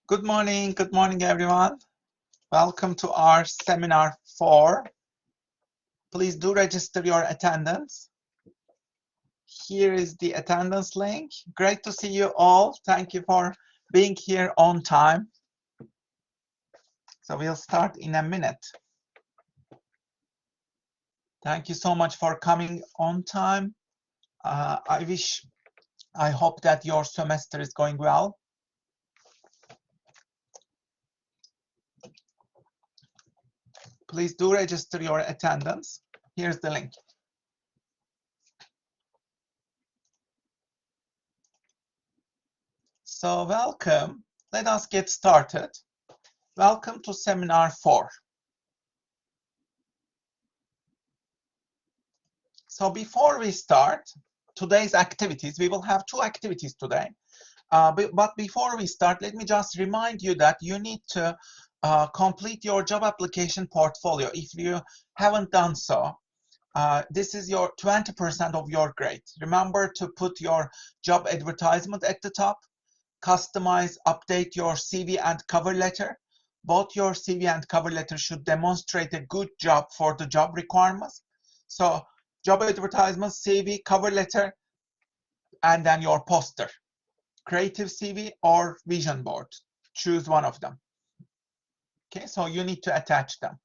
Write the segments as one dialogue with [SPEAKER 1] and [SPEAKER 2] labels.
[SPEAKER 1] Good morning everyone. Welcome to our seminar 4. Please do register your attendance. Here is the attendance link. Great to see you all. Thank you for being here on time. So we'll start in a minute. Thank you so much for coming on time. I hope that your semester is going well. Please do register your attendance. Here's the link. So welcome. Let us get started. Welcome to seminar 4. So before we start today's activities, we will have 2 activities today. But before we start, let me just remind you that you need to complete your job application portfolio. If you haven't done so, this is your 20% of your grade. Remember to put your job advertisement at the top, customize, update your CV and cover letter. Both your CV and cover letter should demonstrate a good job for the job requirements. So job advertisement, CV, cover letter, and then your poster. Creative CV or vision board. Choose one of them. Okay, so you need to attach them.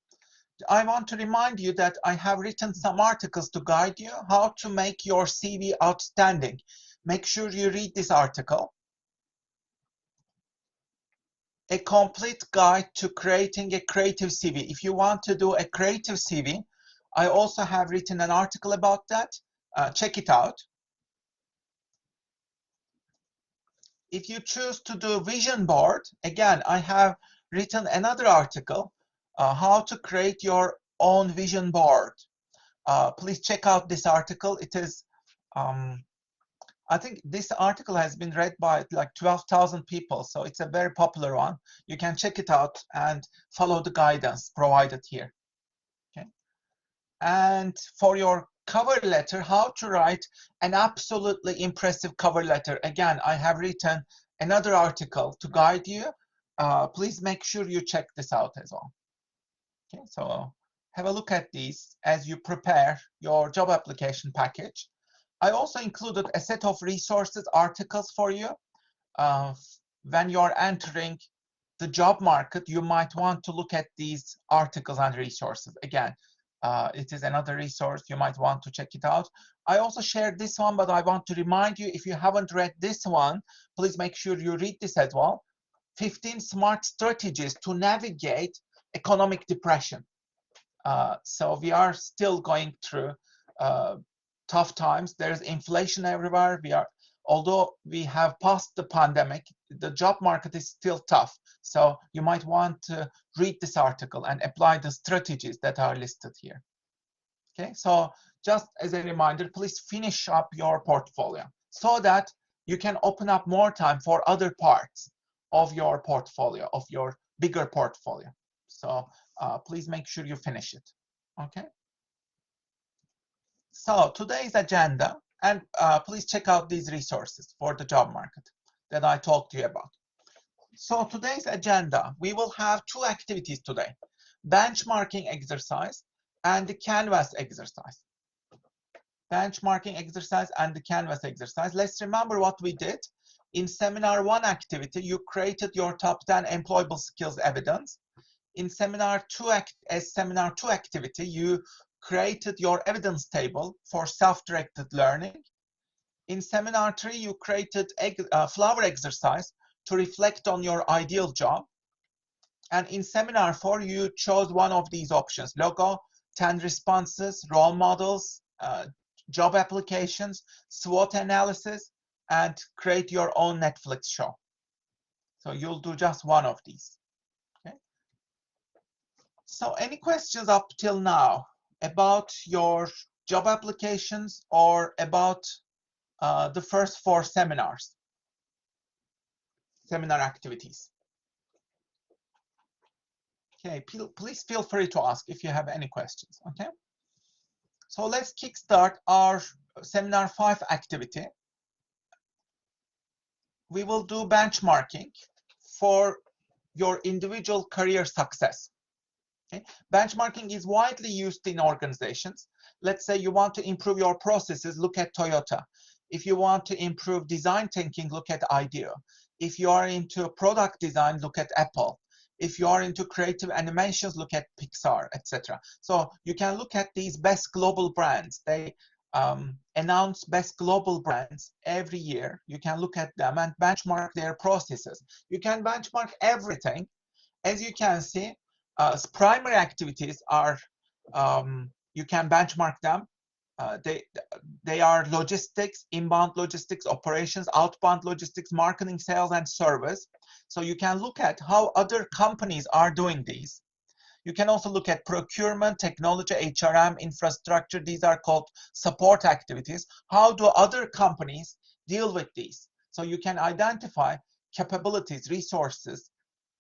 [SPEAKER 1] I want to remind you that I have written some articles to guide you how to make your CV outstanding. Make sure you read this article. A complete guide to creating a creative CV. If you want to do a creative CV, I also have written an article about that. Check it out. If you choose to do vision board, again, I have written another article, how to create your own vision board. Please check out this article. It is, I think this article has been read by like 12,000 people, so it's a very popular one. You can check it out and follow the guidance provided here. Okay. And for your cover letter, how to write an absolutely impressive cover letter. Again, I have written another article to guide you. Please make sure you check this out as well. Okay, so have a look at these as you prepare your job application package. I also included a set of resources, articles for you. When you're entering the job market, you might want to look at these articles and resources. Again, it is another resource. You might want to check it out. I also shared this one, but I want to remind you, if you haven't read this one, please make sure you read this as well. 15 smart strategies to navigate economic depression. So we are still going through tough times. There's inflation everywhere. Although we have passed the pandemic, the job market is still tough. So you might want to read this article and apply the strategies that are listed here. Okay, so just as a reminder, please finish up your portfolio so that you can open up more time for other parts of your portfolio, of your bigger portfolio. So please make sure you finish it. Okay. So today's agenda, and please check out these resources for the job market that I talked to you about. So today's agenda, we will have 2 activities today, benchmarking exercise and the canvas exercise. Benchmarking exercise and the canvas exercise. Let's remember what we did. In seminar 1 activity, you created your top 10 employable skills evidence. In seminar 2 activity, you created your evidence table for self-directed learning. In seminar 3, you created a flower exercise to reflect on your ideal job. And in seminar 4, you chose one of these options: logo, 10 responses, role models, job applications, SWOT analysis, and create your own Netflix show. So you'll do just one of these. Okay. So any questions up till now about your job applications or about the first 4 seminar activities? Okay, please feel free to ask if you have any questions. Okay, so let's kickstart our seminar 5 activity. We will do benchmarking. For your individual career success. Okay? Benchmarking is widely used in organizations. Let's say you want to improve your processes, look at Toyota. If you want to improve design thinking, look at IDEO. If you are into product design, look at Apple. If you are into creative animations, look at Pixar, etc. So you can look at these best global brands. They announce best global brands every year. You can look at them and benchmark their processes. You can benchmark everything. As you can see, primary activities are, you can benchmark them. They are logistics, inbound logistics, operations, outbound logistics, marketing, sales, and service. So you can look at how other companies are doing these. You can also look at procurement, technology, HRM, infrastructure. These are called support activities. How do other companies deal with these? So you can identify capabilities, resources,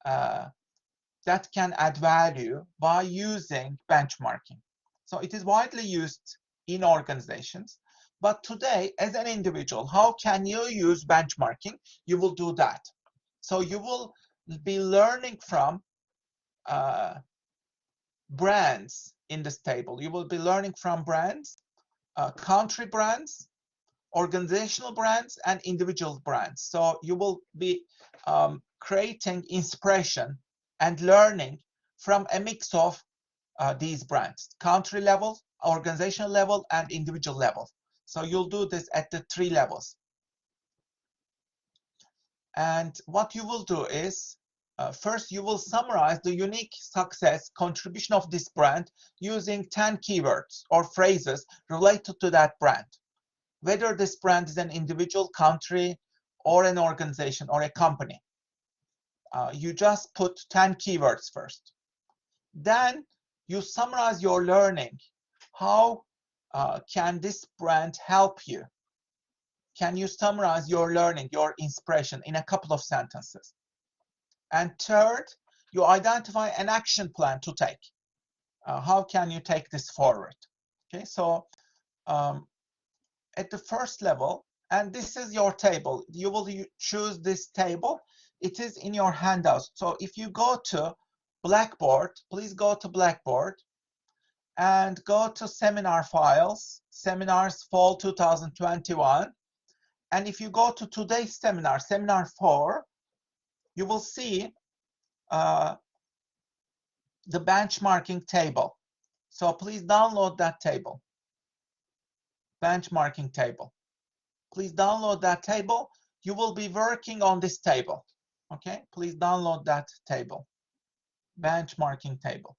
[SPEAKER 1] that can add value by using benchmarking. So it is widely used in organizations. But today, as an individual, how can you use benchmarking? You will do that. So you will be learning from brands in this table. You will be learning from brands, country brands, organizational brands, and individual brands. So you will be creating inspiration and learning from a mix of these brands, country level, organizational level, and individual level. So you'll do this at the 3 levels. And what you will do is, first you will summarize the unique success contribution of this brand using 10 keywords or phrases related to that brand. Whether this brand is an individual, country, or an organization or a company. You just put 10 keywords first. Then you summarize your learning. How can this brand help you? Can you summarize your learning, your inspiration in a couple of sentences? And third, you identify an action plan to take. How can you take this forward? Okay, so at the first level, and this is your table. You will choose this table. It is in your handouts. So if you go to Blackboard, please go to Blackboard and go to Seminar Files, Seminars Fall 2021. And if you go to today's seminar, Seminar 4, you will see the benchmarking table. So please download that table, benchmarking table. Please download that table. You will be working on this table. Okay, please download that table, benchmarking table.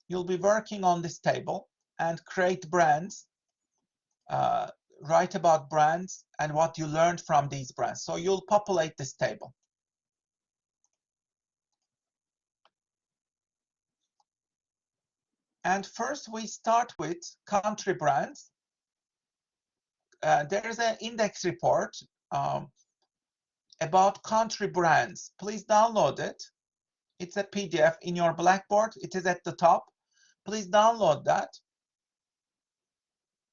[SPEAKER 1] You'll be working on this table and create brands, write about brands and what you learned from these brands. So you'll populate this table. And first we start with country brands. There is an index report about country brands. Please download it. It's a PDF in your Blackboard. It is at the top. Please download that.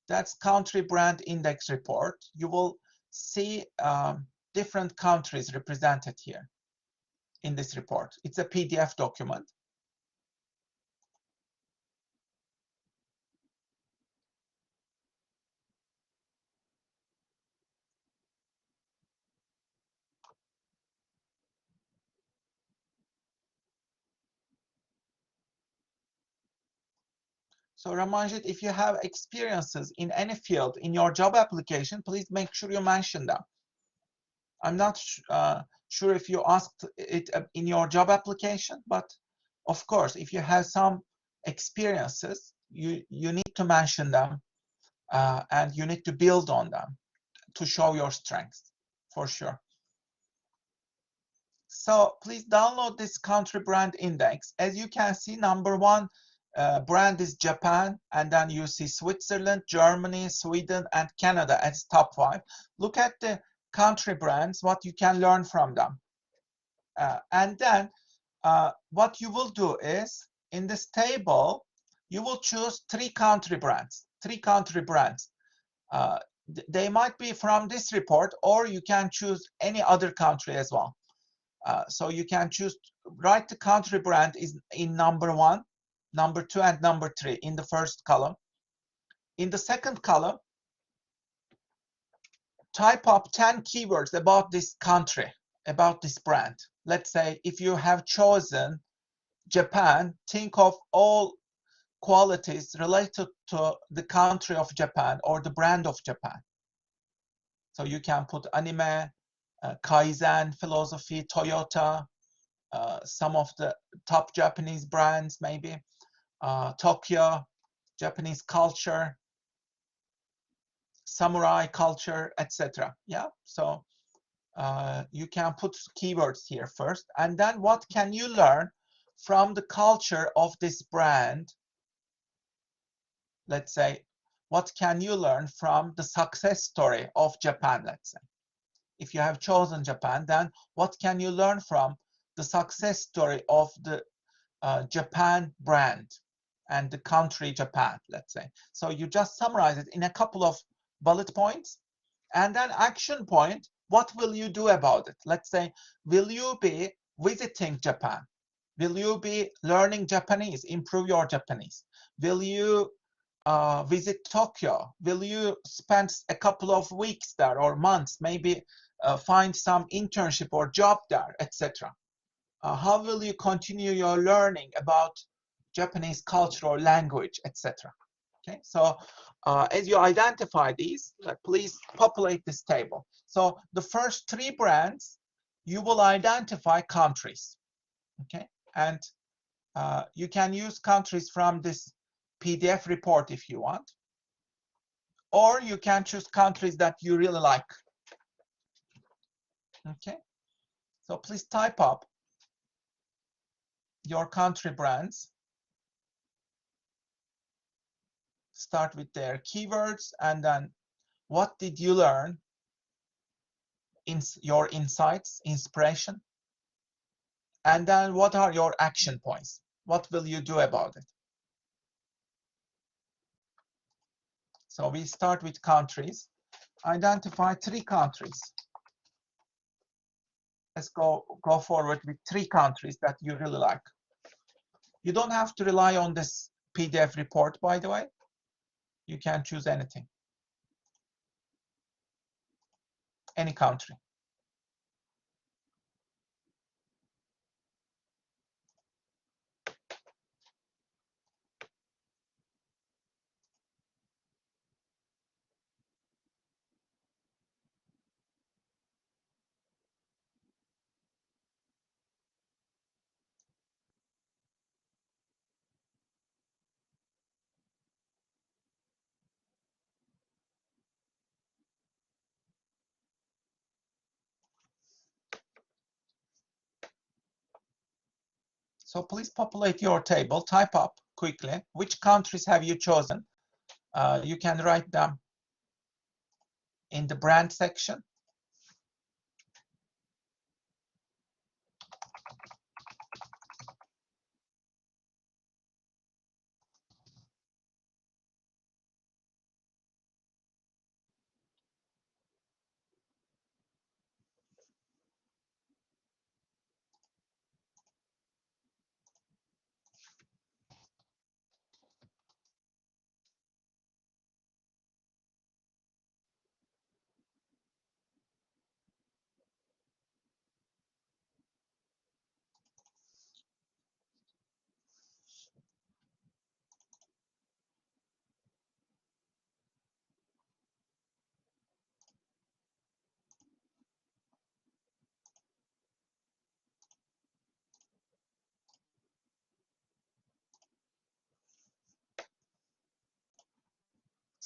[SPEAKER 1] That's country brand index report. You will see different countries represented here in this report. It's a PDF document. So Ramanjit, if you have experiences in any field in your job application, please make sure you mention them. I'm not sure if you asked it in your job application, but of course, if you have some experiences, you need to mention them and you need to build on them to show your strengths, for sure. So please download this country brand index. As you can see, number 1 brand is Japan, and then you see Switzerland, Germany, Sweden, and Canada as top 5. Look at the country brands, what you can learn from them. And then what you will do is, in this table, you will choose 3 country brands, 3 country brands. They might be from this report, or you can choose any other country as well. So you can choose, write the country brand is in number 1, number 2, and number 3 in the first column. In the second column, type up 10 keywords about this country, about this brand. Let's say if you have chosen Japan, think of all qualities related to the country of Japan or the brand of Japan. So you can put anime, Kaizen philosophy, Toyota, some of the top Japanese brands, maybe Tokyo, Japanese culture, samurai culture, etc. Yeah, so you can put keywords here first, and then what can you learn from the culture of this brand? Let's say, what can you learn from the success story of Japan? Let's say, if you have chosen Japan, then what can you learn from the success story of the Japan brand and the country Japan, let's say. So you just summarize it in a couple of bullet points, and then action point, what will you do about it? Let's say, will you be visiting Japan? Will you be learning Japanese, improve your Japanese? Will you visit Tokyo? Will you spend a couple of weeks there or months, maybe find some internship or job there, etc.? How will you continue your learning about Japanese culture or language, etc.? Okay, so as you identify these, please populate this table. So the first 3 brands, you will identify countries, okay? And you can use countries from this PDF report if you want, or you can choose countries that you really like, okay? So please type up your country brands, start with their keywords, and then what did you learn in your insights, inspiration, and then what are your action points? What will you do about it? So we start with countries. Identify 3 countries. Let's go forward with 3 countries that you really like. You don't have to rely on this PDF report, by the way. You can choose anything, any country. So please populate your table, type up quickly which countries have you chosen. You can write them in the brand section.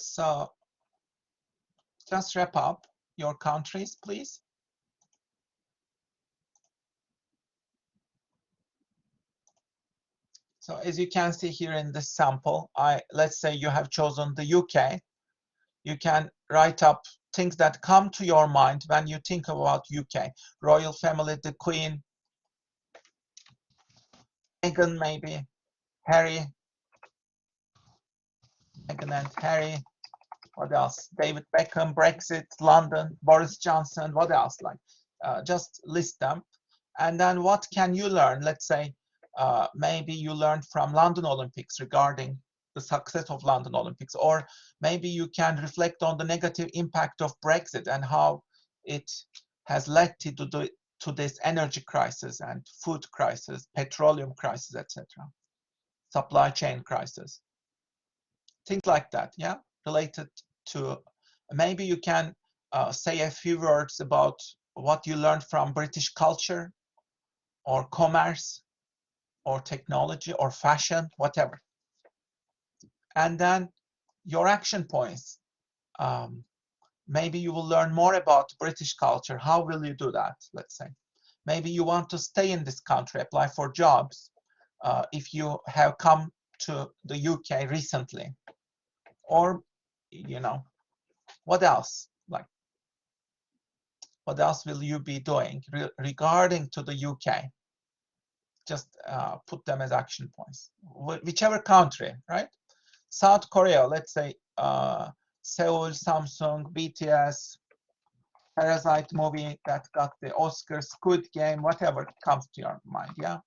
[SPEAKER 1] So just wrap up your countries, please. So as you can see here in this sample, let's say you have chosen the UK. You can write up things that come to your mind when you think about UK. Royal family, the Queen, Meghan maybe, Harry, Meghan and Harry. What else? David Beckham, Brexit, London, Boris Johnson. What else? Like, just list them. And then what can you learn? Let's say maybe you learned from London Olympics regarding the success of London Olympics, or maybe you can reflect on the negative impact of Brexit and how it has led to this energy crisis and food crisis, petroleum crisis, etc., supply chain crisis, things like that. Yeah, related to, maybe you can say a few words about what you learned from British culture or commerce or technology or fashion, whatever. And then your action points. Maybe you will learn more about British culture. How will you do that? Let's say maybe you want to stay in this country, apply for jobs if you have come to the UK recently, or what else? Like, what else will you be doing regarding to the UK? Just put them as action points. Whichever country, right? South Korea, let's say Seoul, Samsung, BTS, Parasite movie that got the Oscar, Squid Game, whatever comes to your mind, yeah?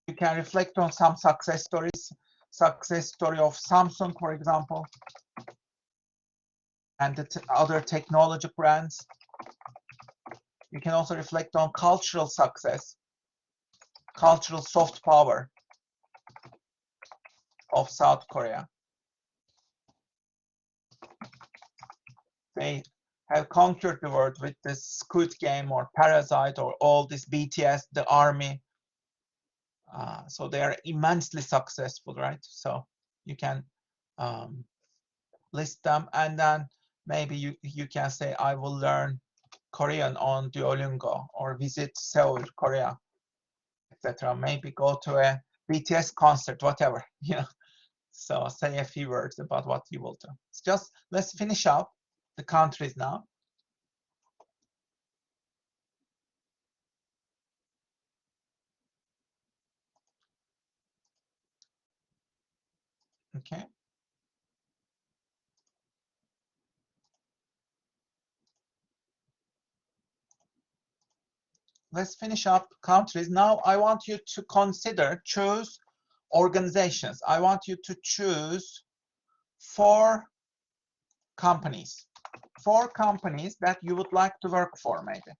[SPEAKER 1] You can reflect on some success stories, success story of Samsung, for example, and the other technology brands. You can also reflect on cultural success, cultural soft power of South Korea. They have conquered the world with this Squid Game or Parasite or all this BTS, the army. So they are immensely successful, right? So you can list them, and then maybe you can say, I will learn Korean on Duolingo, or visit Seoul, Korea, etc. Maybe go to a BTS concert, whatever, So say a few words about what you will do. It's just, let's finish up the countries now. Okay. Let's finish up countries. Now I want you to choose organizations. I want you to choose 4 companies. 4 companies that you would like to work for, maybe.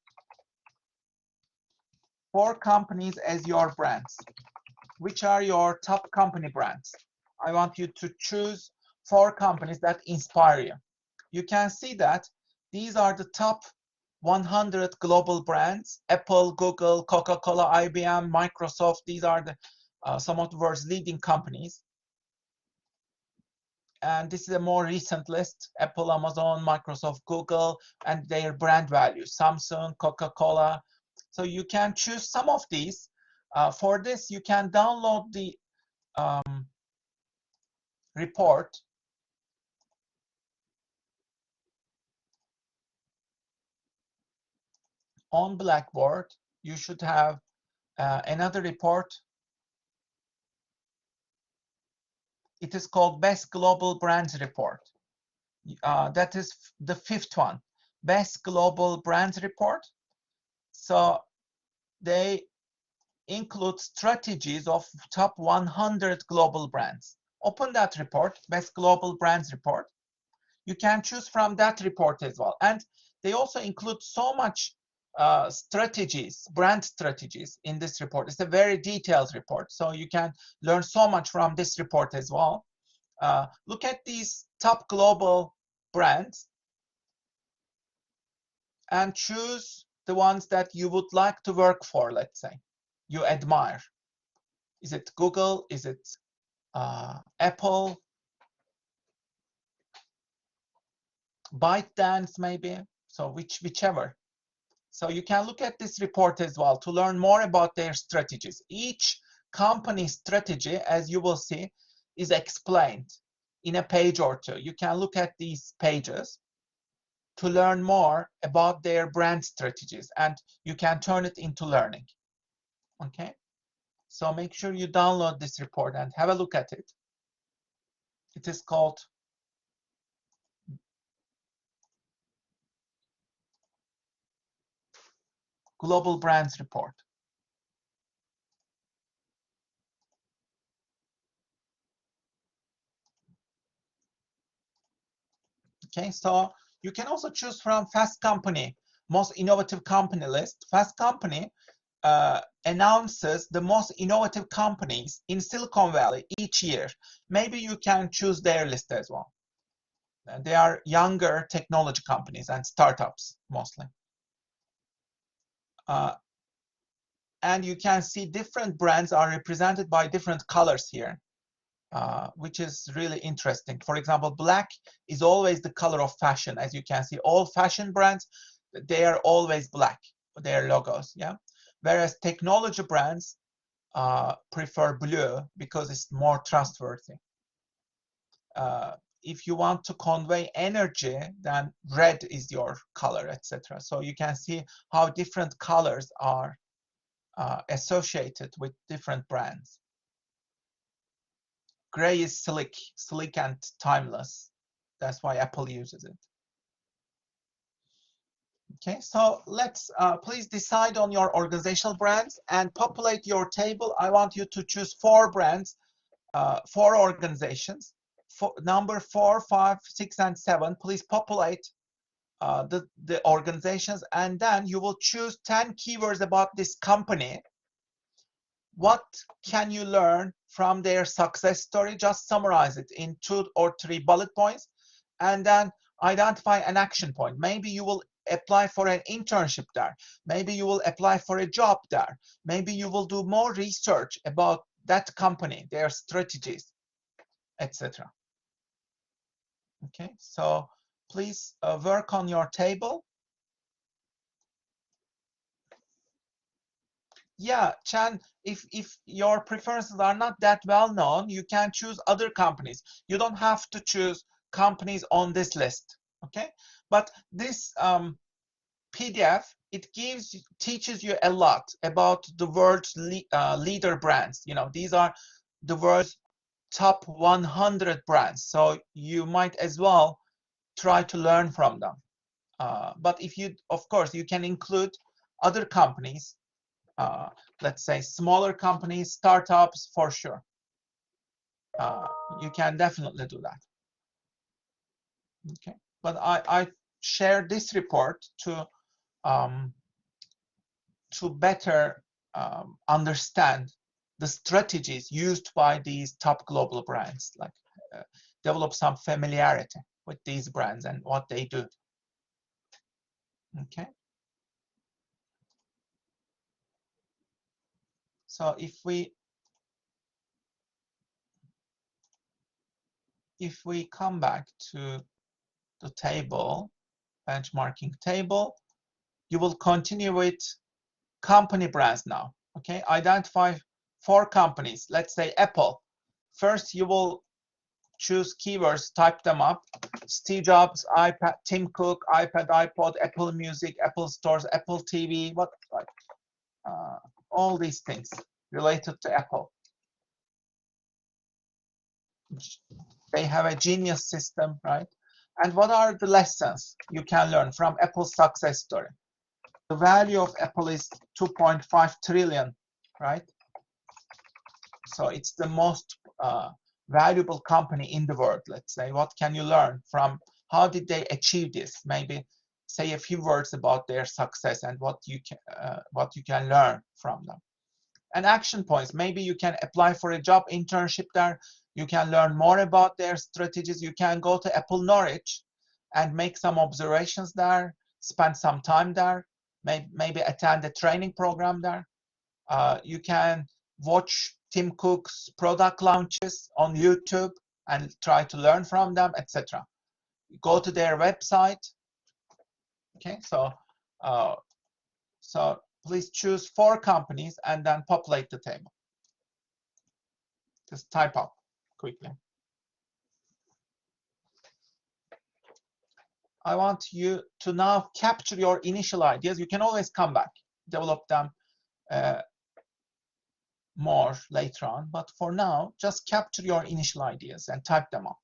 [SPEAKER 1] 4 companies as your brands. Which are your top company brands? I want you to choose 4 companies that inspire you. You can see that these are the top 100 global brands: Apple, Google, Coca-Cola, IBM, Microsoft. These are some of the world's leading companies. And this is a more recent list: Apple, Amazon, Microsoft, Google, and their brand values: Samsung, Coca-Cola. So you can choose some of these. For this, you can download the report on Blackboard. You should have another report. It is called Best Global Brands Report. That is the 5th one, Best Global Brands Report. So they include strategies of top 100 global brands. Open that report, Best Global Brands Report. You can choose from that report as well. And they also include so much strategies, brand strategies in this report. It's a very detailed report, so you can learn so much from this report as well. Look at these top global brands and choose the ones that you would like to work for, let's say, you admire. Is it Google? Is it Apple? ByteDance, maybe? So whichever. So you can look at this report as well to learn more about their strategies. Each company strategy, as you will see, is explained in a page or 2. You can look at these pages to learn more about their brand strategies, and you can turn it into learning. Okay? So make sure you download this report and have a look at it. It is called global brands report. Okay, so you can also choose from Fast Company, most innovative company list. Fast Company announces the most innovative companies in Silicon Valley each year. Maybe you can choose their list as well. They are younger technology companies and startups mostly. And you can see different brands are represented by different colors here, which is really interesting. For example, black is always the color of fashion. As you can see, all fashion brands, they are always black, their logos, yeah? Whereas technology brands prefer blue because it's more trustworthy. If you want to convey energy, then red is your color, etc. So you can see how different colors are associated with different brands. Gray is slick and timeless. That's why Apple uses it. Okay, so let's please decide on your organizational brands and populate your table. I want you to choose 4 brands, 4 organizations. Number 4, 5, 6, and 7. Please populate the organizations, and then you will choose 10 keywords about this company. What can you learn from their success story? Just summarize it in 2 or 3 bullet points, and then identify an action point. Maybe you will apply for an internship there. Maybe you will apply for a job there. Maybe you will do more research about that company, their strategies, etc. Okay, so please work on your table. Yeah, Chan, if your preferences are not that well known, you can choose other companies. You don't have to choose companies on this list, okay? But this PDF, it teaches you a lot about the world's leader brands. You know, these are the world's top 100 brands. So you might as well try to learn from them. But if you, of course, you can include other companies, let's say smaller companies, startups, for sure. You can definitely do that. Okay, but I share this report to better understand the strategies used by these top global brands, like develop some familiarity with these brands and what they do. Okay. So if we come back to the table, benchmarking table, you will continue with company brands now. Okay, identify 4 companies. Let's say Apple. First, you will choose keywords, type them up. Steve Jobs, iPad, Tim Cook, iPad, iPod, Apple Music, Apple Stores, Apple TV, what, all these things related to Apple. They have a genius system, right? And what are the lessons you can learn from Apple's success story? The value of Apple is 2.5 trillion, right? So it's the most valuable company in the world, let's say. What can you learn from, how did they achieve this? Maybe say a few words about their success and what you can learn from them. And action points, maybe you can apply for a job internship there. You can learn more about their strategies. You can go to Apple Norwich and make some observations there, spend some time there, maybe attend a training program there. You can watch Tim Cook's product launches on YouTube and try to learn from them, etc. Go to their website. Okay, so please choose 4 companies and then populate the table. Just type up quickly. I want you to now capture your initial ideas. You can always come back, develop them more later on. But for now, just capture your initial ideas and type them up.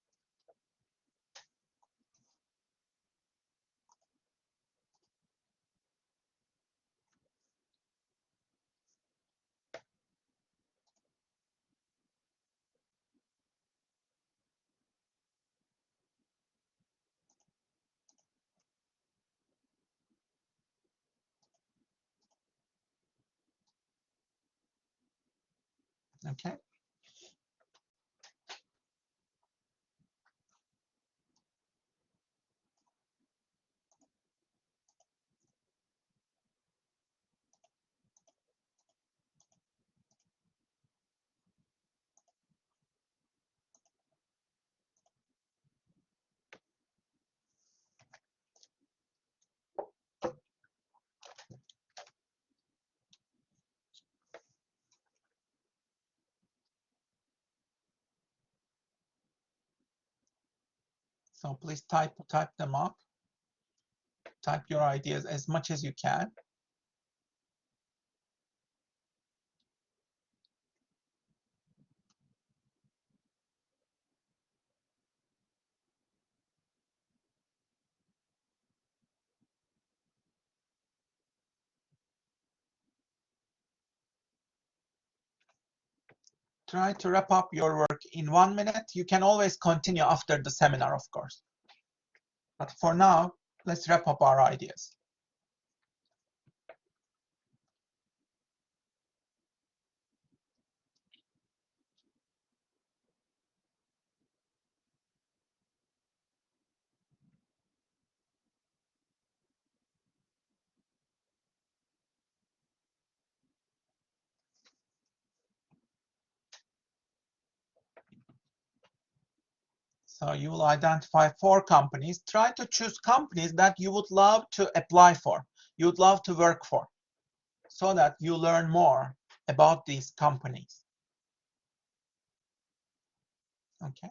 [SPEAKER 1] Okay. So please type them up. Type your ideas as much as you can. Try to wrap up your work in 1 minute. You can always continue after the seminar, of course. But for now, let's wrap up our ideas. So you will identify 4 companies. Try to choose companies that you would love to apply for, you would love to work for, so that you learn more about these companies. Okay.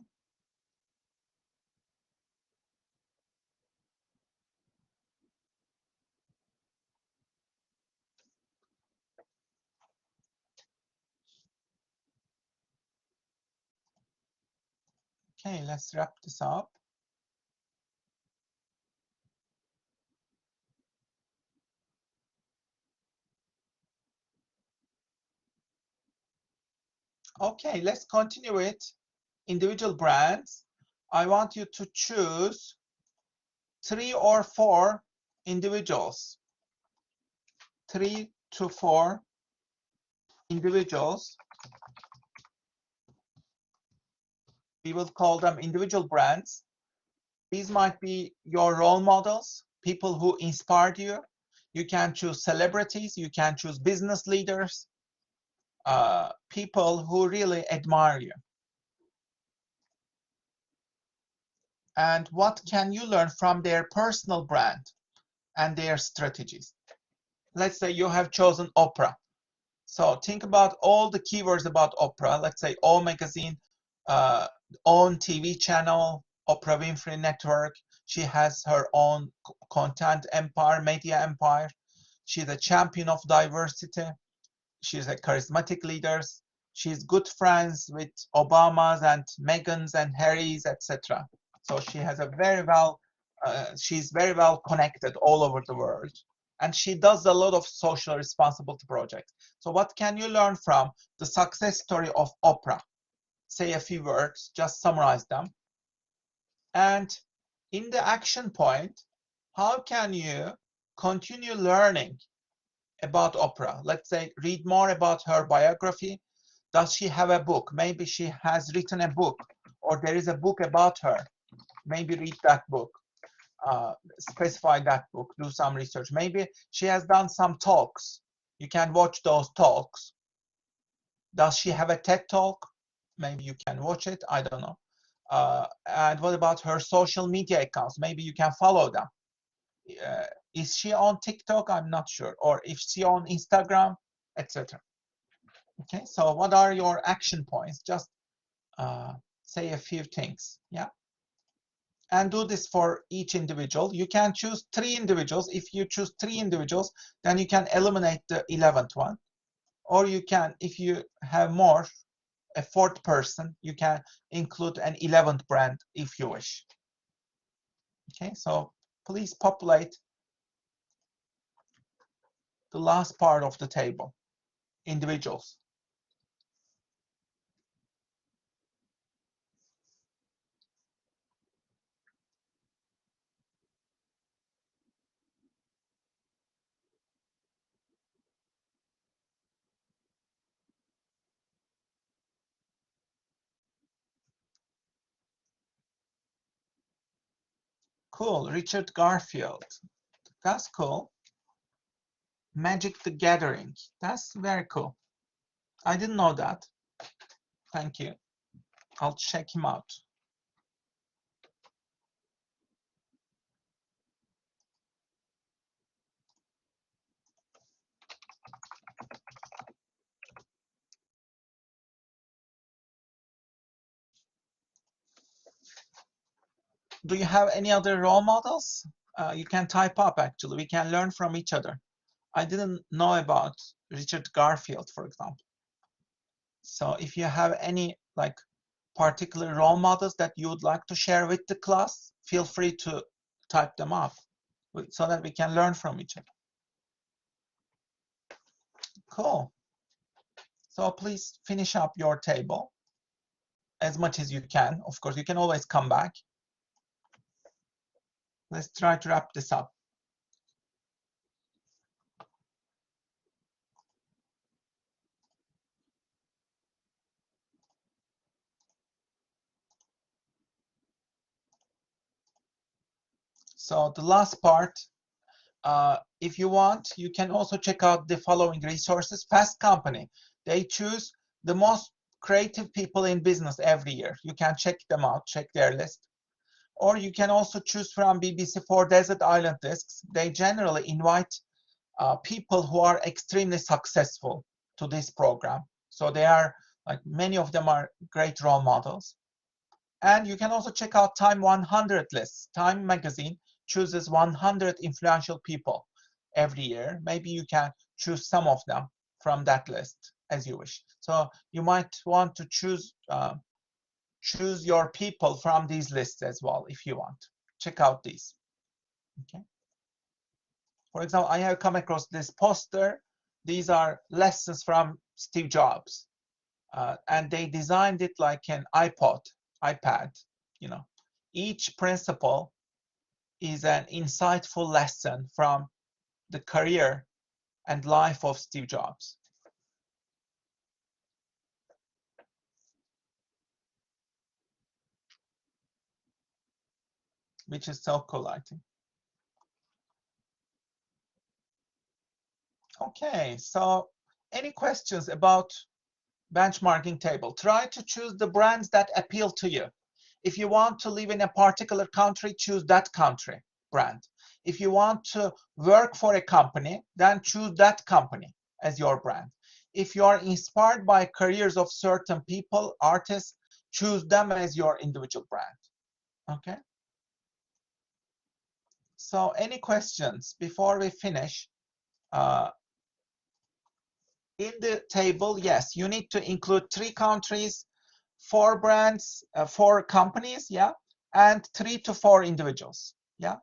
[SPEAKER 1] Okay, let's wrap this up. Okay, let's continue with individual brands. I want you to choose 3 or 4 individuals. 3 to 4 individuals. We will call them individual brands. These might be your role models, people who inspired you. You can choose celebrities, you can choose business leaders, people who really admire you. And what can you learn from their personal brand and their strategies? Let's say you have chosen Oprah. So think about all the keywords about Oprah. Let's say O Magazine, own TV channel, Oprah Winfrey Network. She has her own content empire, media empire. She's a champion of diversity. She's a charismatic leader. She's good friends with Obamas and Megans and Harrys, etc. So she has a she's very well connected all over the world. And she does a lot of social responsibility projects. So what can you learn from the success story of Oprah? Say a few words, just summarize them. And in the action point, how can you continue learning about Oprah? Let's say read more about her biography. Does she have a book? Maybe she has written a book, or there is a book about her. Maybe read that book. Specify that book, do some research. Maybe she has done some talks. You can watch those talks. Does she have a TED talk? Maybe you can watch it. I don't know. And what about her social media accounts? Maybe you can follow them. Is she on TikTok? I'm not sure. Or is she on Instagram, etc. Okay, so what are your action points? Just say a few things. Yeah. And do this for each individual. You can choose 3 individuals. If you choose 3 individuals, then you can eliminate the 11th one. Or you can, if you have more, a 4th person, you can include an 11th brand if you wish. Okay, so please populate the last part of the table, individuals. Cool. Richard Garfield. That's cool. Magic the Gathering. That's very cool. I didn't know that. Thank you. I'll check him out. Do you have any other role models? You can type up, actually. We can learn from each other. I didn't know about Richard Garfield, for example. So if you have any like particular role models that you would like to share with the class, feel free to type them up so that we can learn from each other. Cool. So please finish up your table as much as you can. Of course, you can always come back. Let's try to wrap this up. So the last part, if you want, you can also check out the following resources. Fast Company, they choose the most creative people in business every year. You can check them out, check their list. Or you can also choose from BBC4 Desert Island Discs. They generally invite people who are extremely successful to this program. So they are, like, many of them are great role models. And you can also check out Time 100 lists. Time magazine chooses 100 influential people every year. Maybe you can choose some of them from that list as you wish. So you might want to choose your people from these lists as well if you want. Check out these. Okay. For example, I have come across this poster. These are lessons from Steve Jobs, and they designed it like an iPad. You know, each principle is an insightful lesson from the career and life of Steve Jobs. Which is so cool, I think. Okay, so any questions about benchmarking table? Try to choose the brands that appeal to you. If you want to live in a particular country, choose that country brand. If you want to work for a company, then choose that company as your brand. If you are inspired by careers of certain people, artists, choose them as your individual brand. Okay? So any questions before we finish? In the table, yes, you need to include 3 countries, 4 brands, 4 companies, yeah, and 3 to 4 individuals, yeah.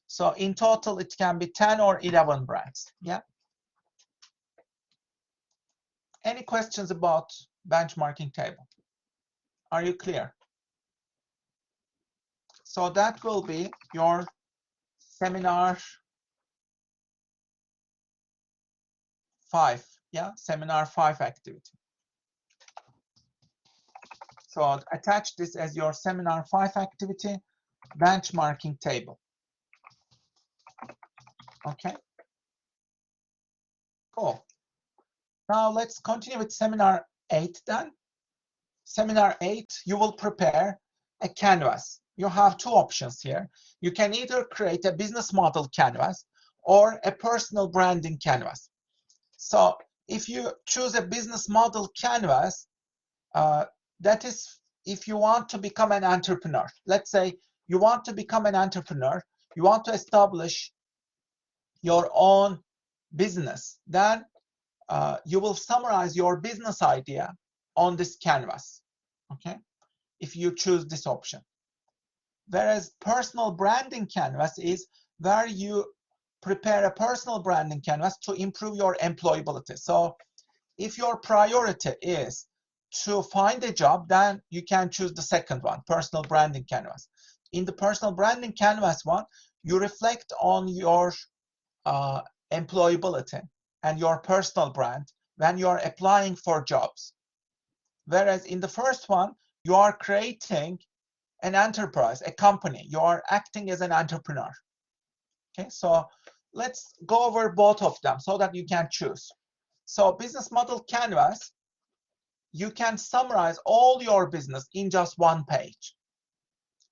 [SPEAKER 1] So in total, it can be 10 or 11 brands, yeah. Any questions about benchmarking table? Are you clear? So that will be your seminar 5, yeah, seminar 5 activity. So attach this as your seminar 5 activity, benchmarking table. Okay. Cool. Now let's continue with seminar 8 then. Seminar 8, you will prepare a canvas. You have 2 options here. You can either create a business model canvas or a personal branding canvas. So if you choose a business model canvas, that is if you want to become an entrepreneur. Let's say you want to become an entrepreneur, you want to establish your own business, then you will summarize your business idea on this canvas, okay, if you choose this option. Whereas personal branding canvas is where you prepare a personal branding canvas to improve your employability. So if your priority is to find a job, then you can choose the second one, personal branding canvas. In the personal branding canvas one, you reflect on your employability and your personal brand when you are applying for jobs. Whereas in the first one, you are creating an enterprise, a company. You are acting as an entrepreneur. Okay, so let's go over both of them so that you can choose. So business model canvas, you can summarize all your business in just one page.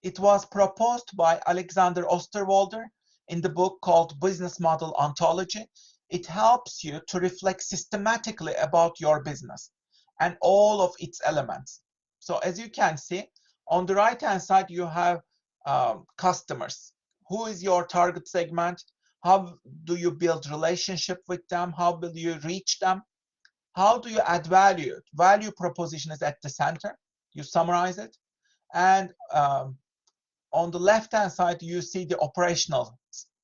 [SPEAKER 1] It was proposed by Alexander Osterwalder in the book called Business Model Ontology. It helps you to reflect systematically about your business and all of its elements. So as you can see, on the right-hand side, you have customers. Who is your target segment? How do you build relationship with them? How will you reach them? How do you add value? Value proposition is at the center. You summarize it. And on the left-hand side, you see the operational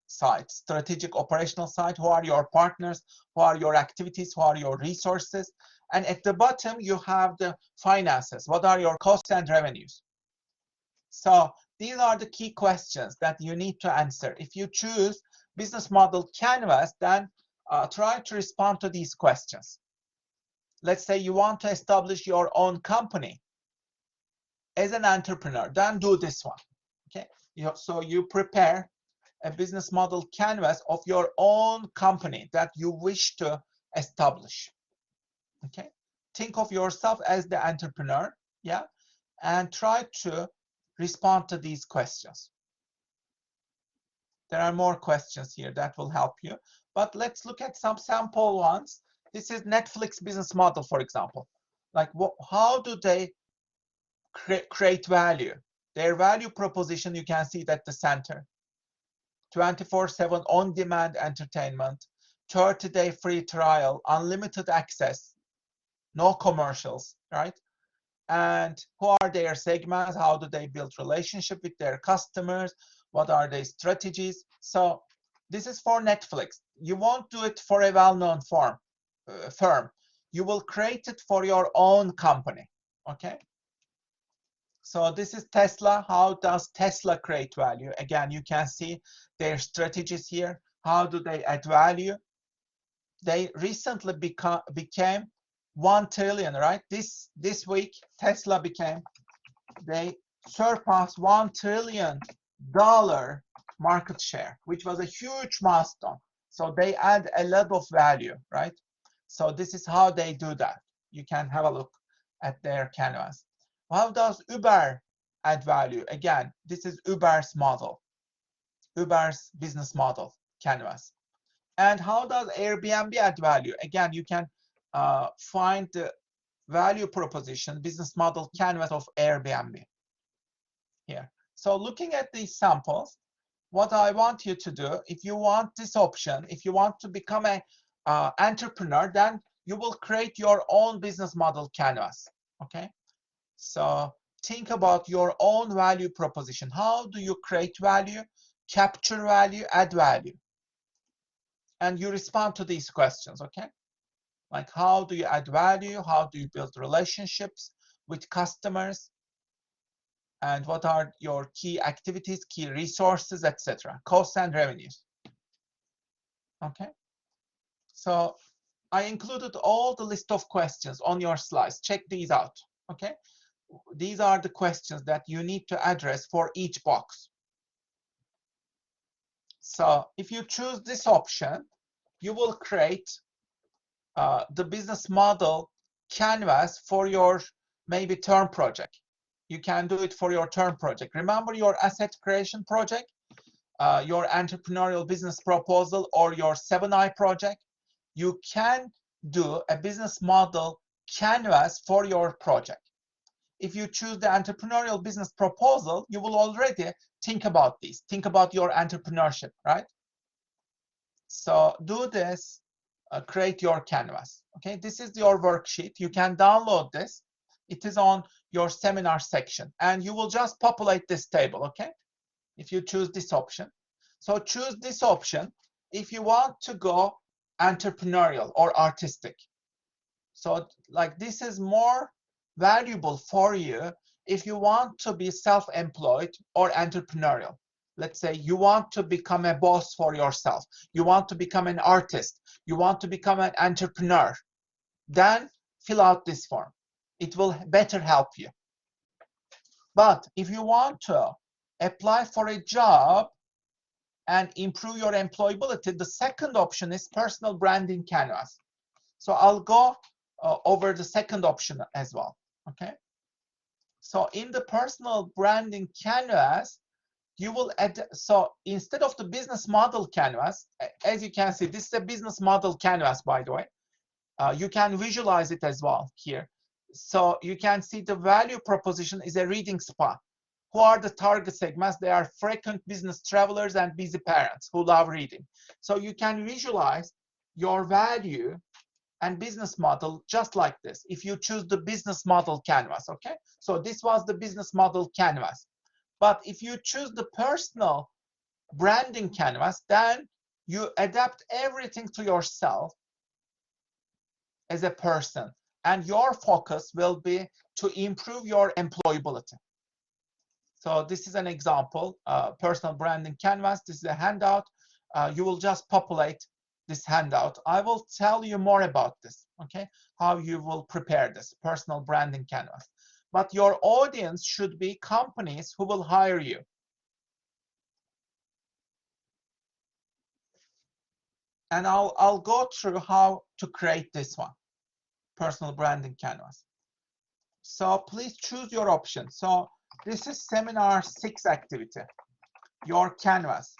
[SPEAKER 1] side, strategic operational side. Who are your partners? Who are your activities? Who are your resources? And at the bottom, you have the finances. What are your costs and revenues? So these are the key questions that you need to answer. If you choose business model canvas, then try to respond to these questions. Let's say you want to establish your own company as an entrepreneur, then do this one. Okay, so you prepare a business model canvas of your own company that you wish to establish. Okay, think of yourself as the entrepreneur, yeah, and try to respond to these questions. There are more questions here that will help you, but let's look at some sample ones. This is Netflix business model, for example. Like, how do they create value? Their value proposition, you can see it at the center. 24/7 on-demand entertainment, 30-day free trial, unlimited access, no commercials, right? And who are their segments? How do they build relationship with their customers? What are their strategies? So this is for Netflix. You won't do it for a well-known firm. You will create it for your own company, okay? So this is Tesla. How does Tesla create value? Again, you can see their strategies here. How do they add value? They recently became 1 trillion, right? This week, Tesla they surpassed $1 trillion market share, which was a huge milestone. So they add a lot of value, right? So this is how they do that. You can have a look at their canvas. How does Uber add value? Again, this is Uber's model, Uber's business model canvas. And how does Airbnb add value? Again, you can find the value proposition, business model canvas of Airbnb here. So looking at these samples, what I want you to do, if you want this option, if you want to become an entrepreneur, then you will create your own business model canvas, okay? So think about your own value proposition. How do you create value, capture value, add value? And you respond to these questions, okay? Like, how do you add value? How do you build relationships with customers? And what are your key activities, key resources, etc. Costs and revenues. Okay. So I included all the list of questions on your slides. Check these out. Okay. These are the questions that you need to address for each box. So if you choose this option, you will create the business model canvas for your maybe term project. You can do it for your term project. Remember your asset creation project, your entrepreneurial business proposal, or your 7i project. You can do a business model canvas for your project. If you choose the entrepreneurial business proposal, you will already think about this. Think about your entrepreneurship, right? So do this, create your canvas. Okay, this is your worksheet. You can download this. It is on your seminar section, and you will just populate this table, okay? If you choose this option. So choose this option if you want to go entrepreneurial or artistic. So like this is more valuable for you if you want to be self-employed or entrepreneurial. Let's say you want to become a boss for yourself. You want to become an artist. You want to become an entrepreneur. Then fill out this form. It will better help you. But if you want to apply for a job and improve your employability, the second option is personal branding canvas. So I'll go over the second option as well. Okay. So in the personal branding canvas, you will add, so instead of the business model canvas, as you can see, this is a business model canvas, by the way. You can visualize it as well here. So you can see the value proposition is a reading spa. Who are the target segments? They are frequent business travelers and busy parents who love reading. So you can visualize your value and business model just like this if you choose the business model canvas. Okay, so this was the business model canvas. But if you choose the personal branding canvas, then you adapt everything to yourself as a person, and your focus will be to improve your employability. So this is an example, personal branding canvas. This is a handout. You will just populate this handout. I will tell you more about this, okay? How you will prepare this personal branding canvas. But your audience should be companies who will hire you. And I'll go through how to create this one, personal branding canvas. So please choose your option. So this is seminar 6 activity, your canvas.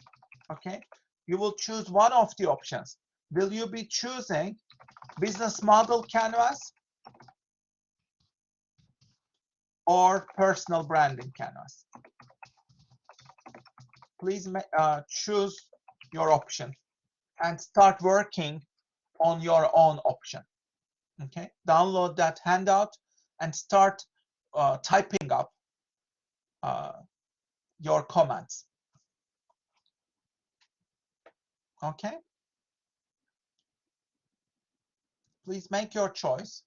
[SPEAKER 1] Okay, you will choose one of the options. Will you be choosing business model canvas or personal branding canvas? Please choose your option and start working on your own option. Okay, download that handout and start typing up your comments. Okay, please make your choice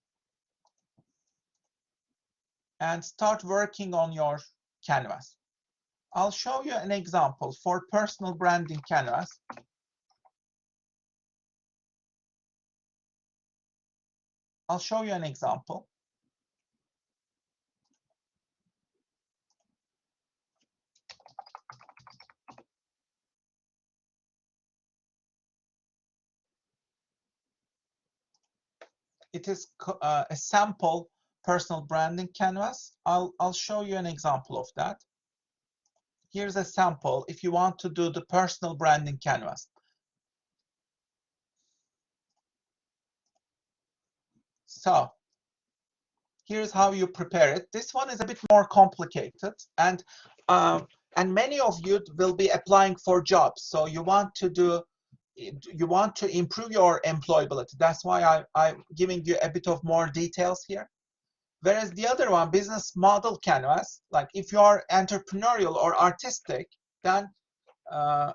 [SPEAKER 1] and start working on your canvas. I'll show you an example for personal branding canvas. I'll show you an example. It is a sample personal branding canvas. I'll show you an example of that. Here's a sample if you want to do the personal branding canvas. So here's how you prepare it. This one is a bit more complicated, and many of you will be applying for jobs. So you want to improve your employability. That's why I'm giving you a bit of more details here. Whereas the other one, business model canvas, like if you are entrepreneurial or artistic, then I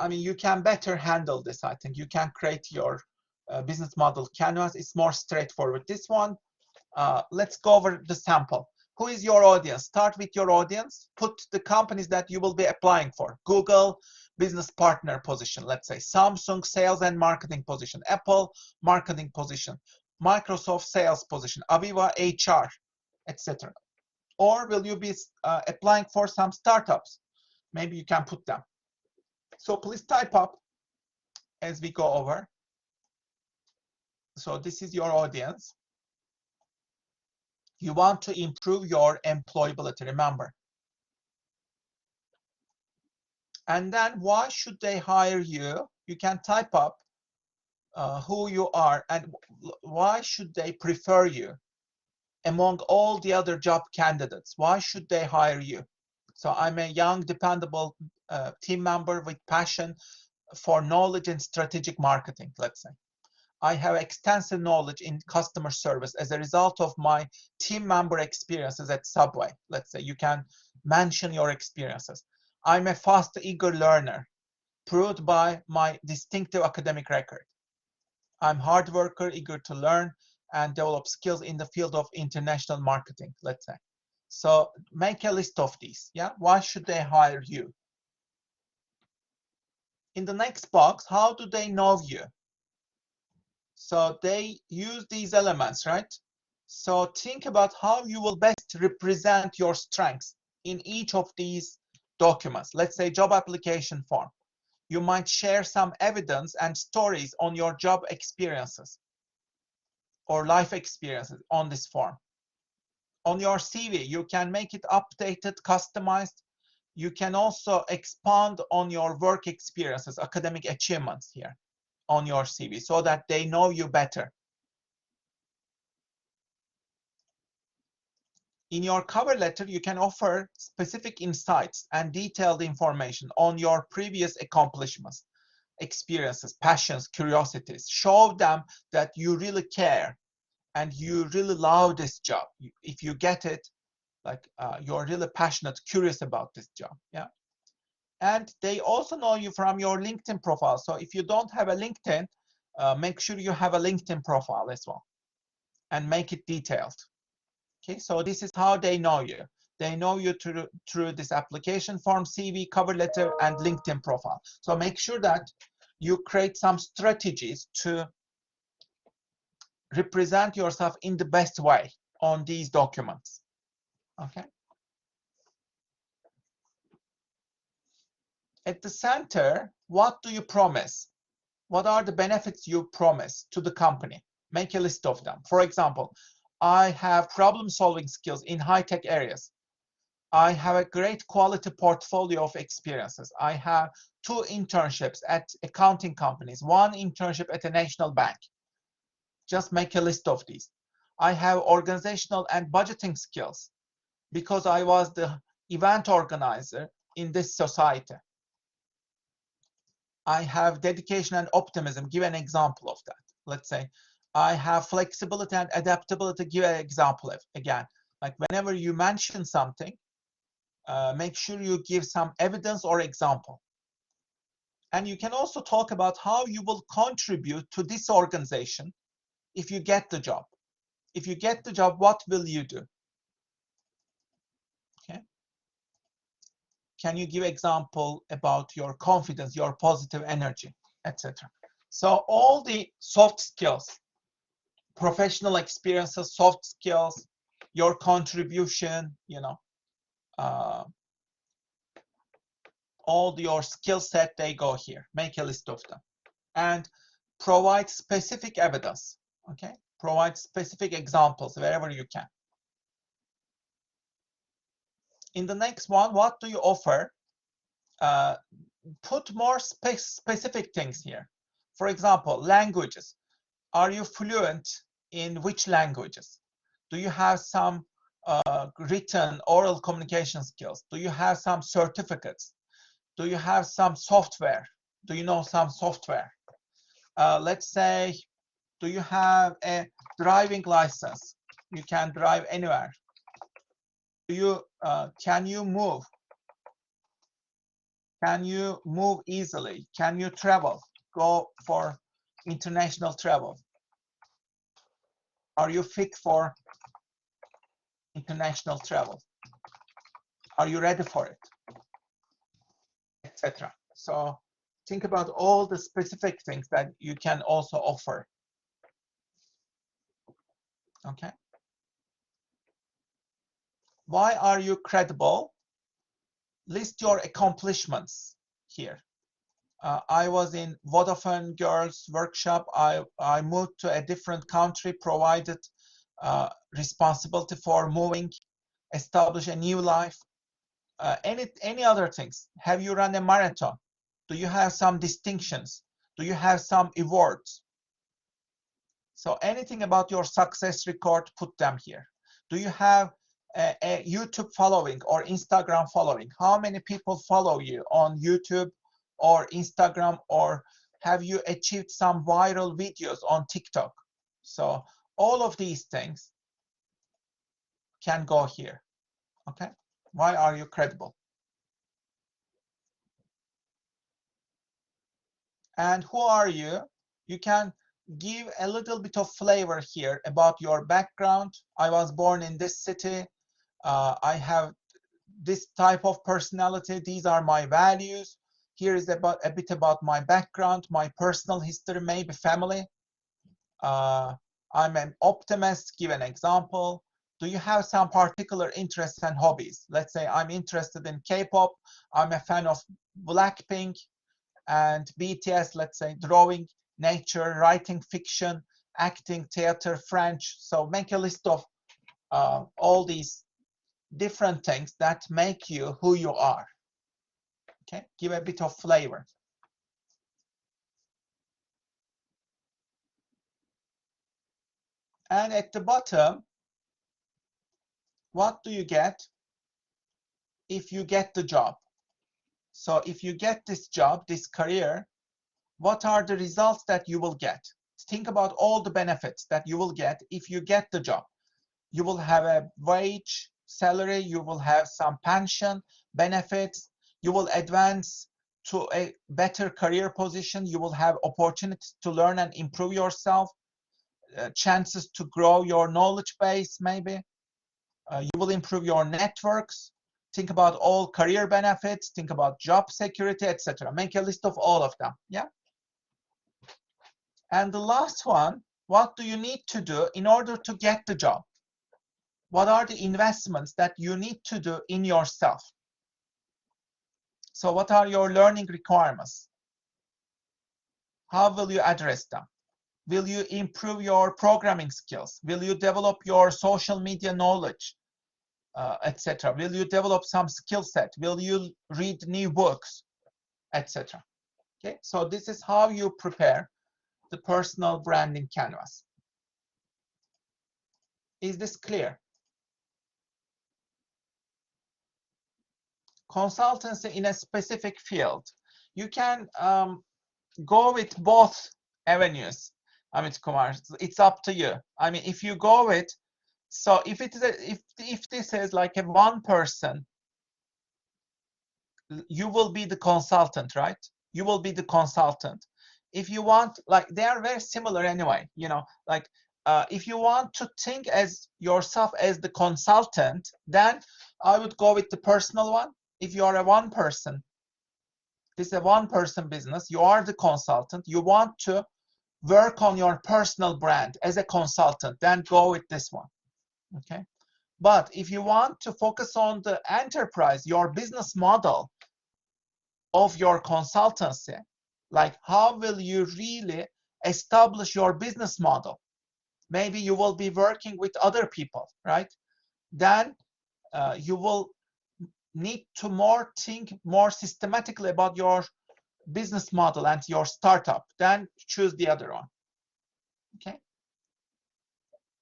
[SPEAKER 1] mean, you can better handle this. I think you can create your business model canvas. It's more straightforward. This one, let's go over the sample. Who is your audience? Start with your audience. Put the companies that you will be applying for. Google, business partner position, let's say. Samsung, sales and marketing position. Apple, marketing position. Microsoft, sales position. Aviva, HR, etc. Or will you be applying for some startups? Maybe you can put them. So please type up as we go over. So this is your audience. You want to improve your employability, remember. And then why should they hire you? You can type up who you are and why should they prefer you among all the other job candidates. Why should they hire you? So I'm a young, dependable team member with passion for knowledge and strategic marketing, let's say. I have extensive knowledge in customer service as a result of my team member experiences at Subway. Let's say you can mention your experiences. I'm a fast, eager learner, proved by my distinctive academic record. I'm hard worker, eager to learn and develop skills in the field of international marketing, let's say. So make a list of these. Yeah, why should they hire you? In the next box, how do they know you? So they use these elements, right? So think about how you will best represent your strengths in each of these documents. Let's say job application form. You might share some evidence and stories on your job experiences or life experiences on this form. On your CV, you can make it updated, customized. You can also expand on your work experiences, academic achievements here on your CV so that they know you better. In your cover letter, you can offer specific insights and detailed information on your previous accomplishments, experiences, passions, curiosities. Show them that you really care and you really love this job. If you get it, like you're really passionate, curious about this job. Yeah. And they also know you from your LinkedIn profile. So if you don't have a LinkedIn, make sure you have a LinkedIn profile as well and make it detailed. Okay, so this is how they know you. They know you through this application form, CV, cover letter, and LinkedIn profile. So make sure that you create some strategies to represent yourself in the best way on these documents. Okay. At the center, what do you promise? What are the benefits you promise to the company? Make a list of them. For example, I have problem-solving skills in high-tech areas. I have a great quality portfolio of experiences. I have 2 internships at accounting companies, 1 internship at a national bank. Just make a list of these. I have organizational and budgeting skills because I was the event organizer in this society. I have dedication and optimism. Give an example of that. Let's say I have flexibility and adaptability. Give an example of, again, like whenever you mention something, make sure you give some evidence or example. And you can also talk about how you will contribute to this organization if you get the job. If you get the job, what will you do? Okay. Can you give example about your confidence, your positive energy, etc.? So all the soft skills, professional experiences, soft skills, your contribution, all your skill set, they go here. Make a list of them and provide specific evidence. Okay, provide specific examples wherever you can. In the next one, what do you offer? Put more specific things here. For example, languages. Are you fluent in which languages? Do you have some written oral communication skills? Do you have some certificates? Do you have some software? Do you know some software? Let's say, do you have a driving license? You can drive anywhere. Can you move? Can you move easily? Can you travel? Go for international travel? Are you fit for international travel? Are you ready for it? Etc. So think about all the specific things that you can also offer. Okay. Why are you credible? List your accomplishments here. I was in Vodafone Girls workshop. I moved to a different country, provided responsibility for moving, establish a new life. Any other things? Have you run a marathon? Do you have some distinctions? Do you have some awards? So anything about your success record, put them here. Do you have a YouTube following or Instagram following? How many people follow you on YouTube or Instagram, or have you achieved some viral videos on TikTok? So all of these things can go here. Okay. Why are you credible? And who are you? You can give a little bit of flavor here about your background. I was born in this city. I have this type of personality. These are my values. Here is a bit about my background, my personal history, maybe family. I'm an optimist. Give an example. Do you have some particular interests and hobbies? Let's say I'm interested in K-pop. I'm a fan of Blackpink and BTS, let's say, drawing, nature, writing fiction, acting, theater, French. So make a list of all these different things that make you who you are. Okay, give a bit of flavor. And at the bottom, what do you get if you get the job? So if you get this job, this career, what are the results that you will get? Think about all the benefits that you will get if you get the job. You will have a wage, salary, you will have some pension, benefits, you will advance to a better career position, you will have opportunities to learn and improve yourself, chances to grow your knowledge base maybe. You will improve your networks. Think about all career benefits, think about job security, etc. Make a list of all of them, yeah? And the last one, what do you need to do in order to get the job? What are the investments that you need to do in yourself? So what are your learning requirements? How will you address them? Will you improve your programming skills? Will you develop your social media knowledge, etc.? Will you develop some skill set? Will you read new books, etc.? Okay, so this is how you prepare the personal branding canvas. Is this clear? Consultancy in a specific field. You can go with both avenues. Amit Kumar, it's up to you. I mean, if you go with, so if it is if this is like a one person, you will be the consultant, right? You will be the consultant. If you want, like, they are very similar anyway, you know, like if you want to think as yourself as the consultant, then I would go with the personal one. If you are a one person, this is a one person business, you are the consultant, you want to work on your personal brand as a consultant, then go with this one, okay? But if you want to focus on the enterprise, your business model of your consultancy, like how will you really establish your business model? Maybe you will be working with other people, right? Then you will need to think more systematically about your business model and your startup. Then choose the other one, okay?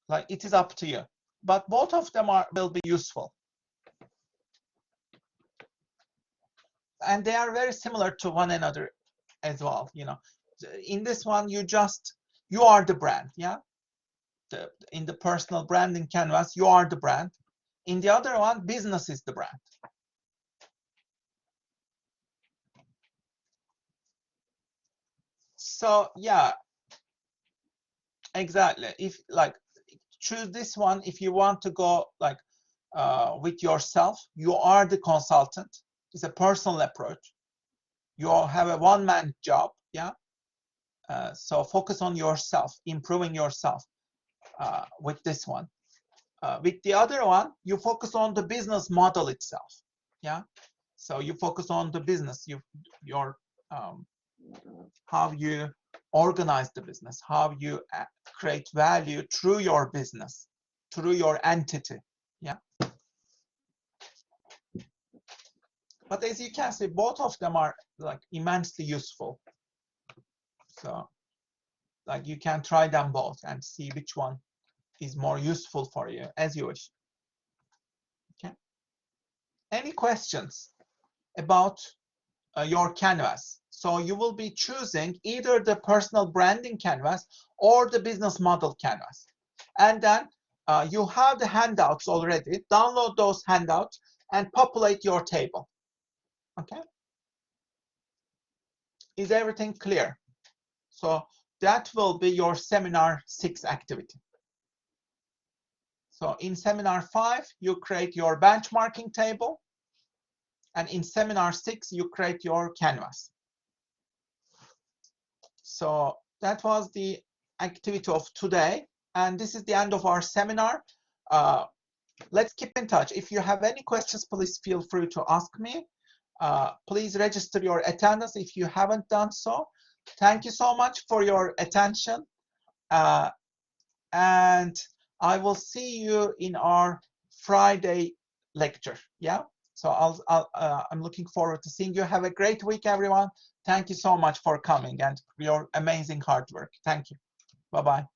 [SPEAKER 1] Like, it is up to you, but both of them will be useful, and they are very similar to one another as well. You know, in this one, you are the brand, yeah. In the personal branding canvas, you are the brand. In the other one, business is the brand. So yeah, exactly. If like, choose this one if you want to go like with yourself. You are the consultant. It's a personal approach. You have a one-man job, yeah. So focus on yourself, improving yourself with this one. With the other one, you focus on the business model itself, yeah. So you focus on the business, your how you organize the business, how you create value through your business, through your entity, yeah. But as you can see, both of them are like immensely useful. So like, you can try them both and see which one is more useful for you, as you wish. Okay. Any questions about your canvas? So you will be choosing either the personal branding canvas or the business model canvas. And then you have the handouts already. Download those handouts and populate your table. Okay. Is everything clear? So that will be your seminar 6 activity. So in seminar 5, you create your benchmarking table. And in seminar 6, you create your canvas. So that was the activity of today. And this is the end of our seminar. Let's keep in touch. If you have any questions, please feel free to ask me. Please register your attendance if you haven't done so. Thank you so much for your attention. And I will see you in our Friday lecture. Yeah. So I'm looking forward to seeing you. Have a great week, everyone. Thank you so much for coming and your amazing hard work. Thank you. Bye-bye.